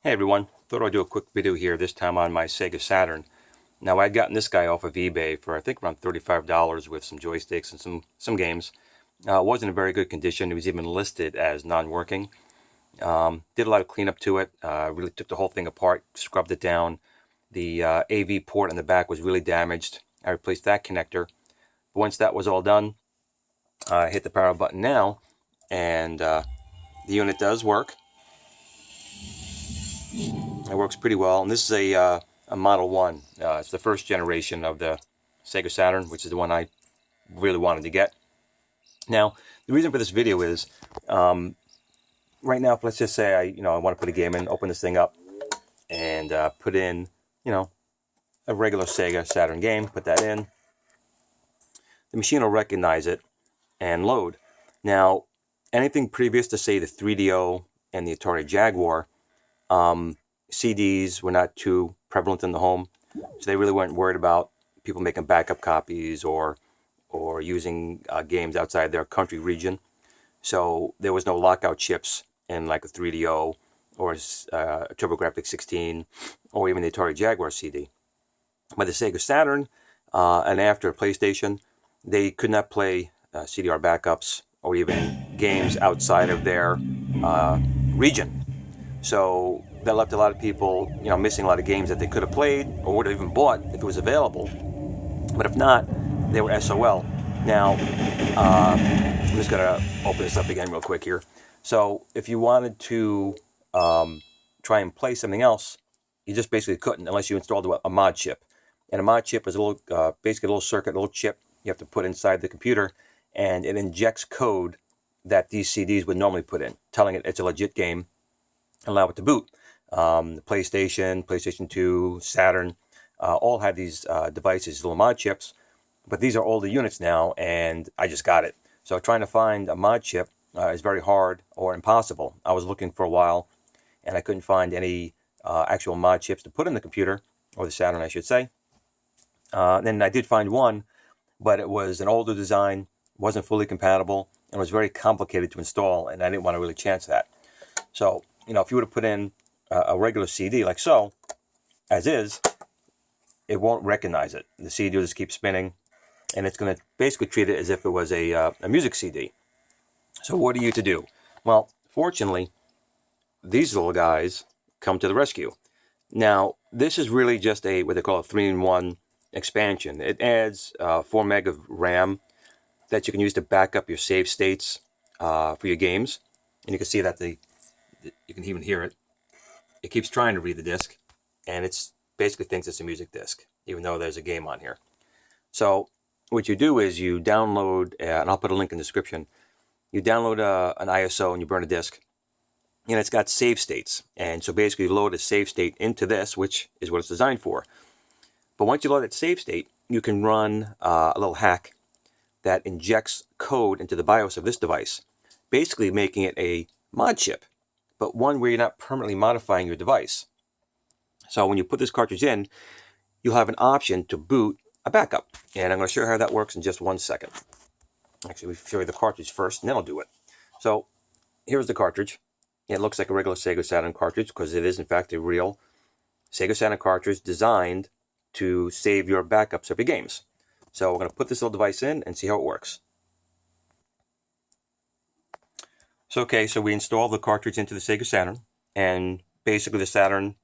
Hey everyone, thought I'd do a quick video here, this time on my Sega Saturn. Now I'd gotten this guy off of eBay for I think around $35 with some joysticks and some games. It wasn't in very good condition. It was even listed as non-working. Did a lot of cleanup to it. Really took the whole thing apart, scrubbed it down. The AV port in the back was really damaged. I replaced that connector. But once that was all done, I hit the power button now, and the unit does work. It works pretty well, and this is a Model 1. It's the first generation of the Sega Saturn, which is the one I really wanted to get. Now, the reason for this video is, right now, let's just say I want to put a game in, open this thing up, and put in, a regular Sega Saturn game, put that in. The machine will recognize it and load. Now, anything previous to, say, the 3DO and the Atari Jaguar, CDs were not too prevalent in the home, so they really weren't worried about people making backup copies or using games outside their country region. So there was no lockout chips in like a 3DO or a TurboGrafx 16 or even the Atari Jaguar CD. But the Sega Saturn and after PlayStation, they could not play CD-rom backups or even games outside of their region. So that left a lot of people, missing a lot of games that they could have played or would have even bought if it was available. But if not, they were SOL. Now, I'm just going to open this up again real quick here. So if you wanted to try and play something else, you just basically couldn't unless you installed a mod chip. And a mod chip is a little, basically a little circuit, a little chip you have to put inside the computer, and it injects code that these CDs would normally put in, telling it it's a legit game, allow it to boot. PlayStation, PlayStation 2, Saturn, all had these devices, little mod chips, but these are older units now, and I just got it. So trying to find a mod chip is very hard or impossible. I was looking for a while, and I couldn't find any actual mod chips to put in the computer, or the Saturn, I should say. Then I did find one, but it was an older design, wasn't fully compatible, and was very complicated to install, and I didn't want to really chance that. So, if you were to put in a regular CD like so, as is, it won't recognize it. The CD will just keep spinning, and it's going to basically treat it as if it was a music CD. So what are you to do? Well, fortunately, these little guys come to the rescue. Now, this is really just what they call a 3-in-1 expansion. It adds 4 meg of RAM that you can use to back up your save states for your games. And you can see that you can even hear it. It keeps trying to read the disc, and it's basically thinks it's a music disc, even though there's a game on here. So what you do is you download, and I'll put a link in the description, you download an ISO and you burn a disc, and it's got save states. And so basically you load a save state into this, which is what it's designed for. But once you load that save state, you can run a little hack that injects code into the BIOS of this device, basically making it a mod chip, but one where you're not permanently modifying your device. So when you put this cartridge in, you'll have an option to boot a backup. And I'm going to show you how that works in just 1 second. Actually, we'll show you the cartridge first, and then I'll do it. So here's the cartridge. It looks like a regular Sega Saturn cartridge because it is, in fact, a real Sega Saturn cartridge designed to save your backups of your games. So we're going to put this little device in and see how it works. So we install the cartridge into the Sega Saturn, and basically the Saturn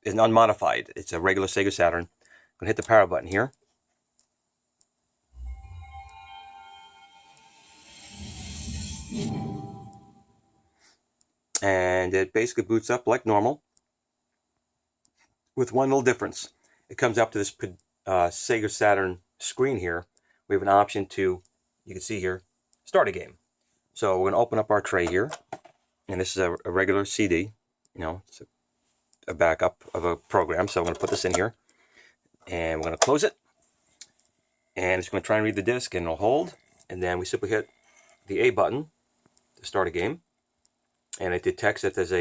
is unmodified. It's a regular Sega Saturn. I'm going to hit the power button here. And it basically boots up like normal, with one little difference. It comes up to this Sega Saturn screen here. We have an option to, you can see here, start a game. So we're going to open up our tray here, and this is a regular CD. It's a backup of a program. So I'm going to put this in here, and we're going to close it, and it's going to try and read the disc, and it'll hold, and then we simply hit the A button to start a game, and it detects it as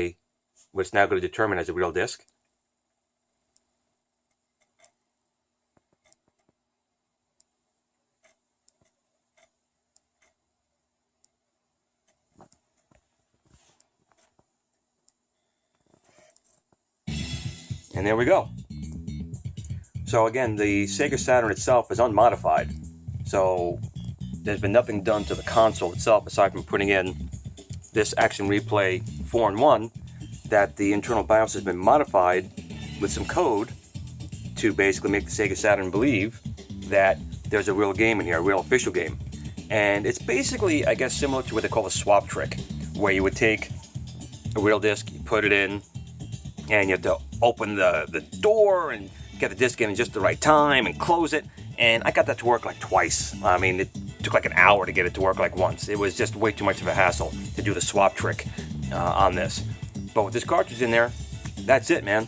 what it's now going to determine as a real disc. And there we go. So again, the Sega Saturn itself is unmodified. So there's been nothing done to the console itself aside from putting in this Action Replay 4-in-1, that the internal BIOS has been modified with some code to basically make the Sega Saturn believe that there's a real game in here, a real official game. And it's basically, I guess, similar to what they call a swap trick, where you would take a real disc, you put it in, and you have to open the door and get the disc in just the right time and close it. And I got that to work like twice. I mean, it took like an hour to get it to work like once. It was just way too much of a hassle to do the swap trick on this. But with this cartridge in there, that's it, man.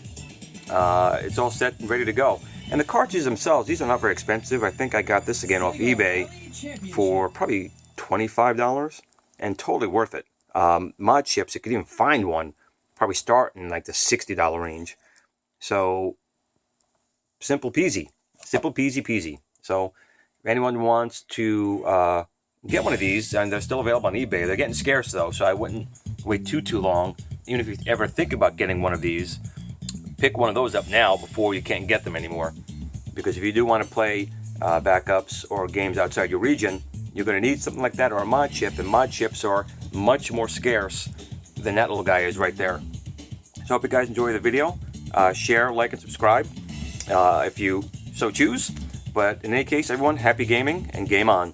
It's all set and ready to go. And the cartridges themselves, these are not very expensive. I think I got this again off eBay for probably $25 and totally worth it. Mod chips, you could even find one, probably start in like the $60 range. So, simple peasy. Simple peasy peasy. So, if anyone wants to get one of these, and they're still available on eBay, they're getting scarce though, so I wouldn't wait too long. Even if you ever think about getting one of these, pick one of those up now before you can't get them anymore. Because if you do want to play backups or games outside your region, you're going to need something like that or a mod chip, and mod chips are much more scarce than that little guy is right there. So I hope you guys enjoy the video. Share, like, and subscribe if you so choose. But in any case, everyone, happy gaming and game on.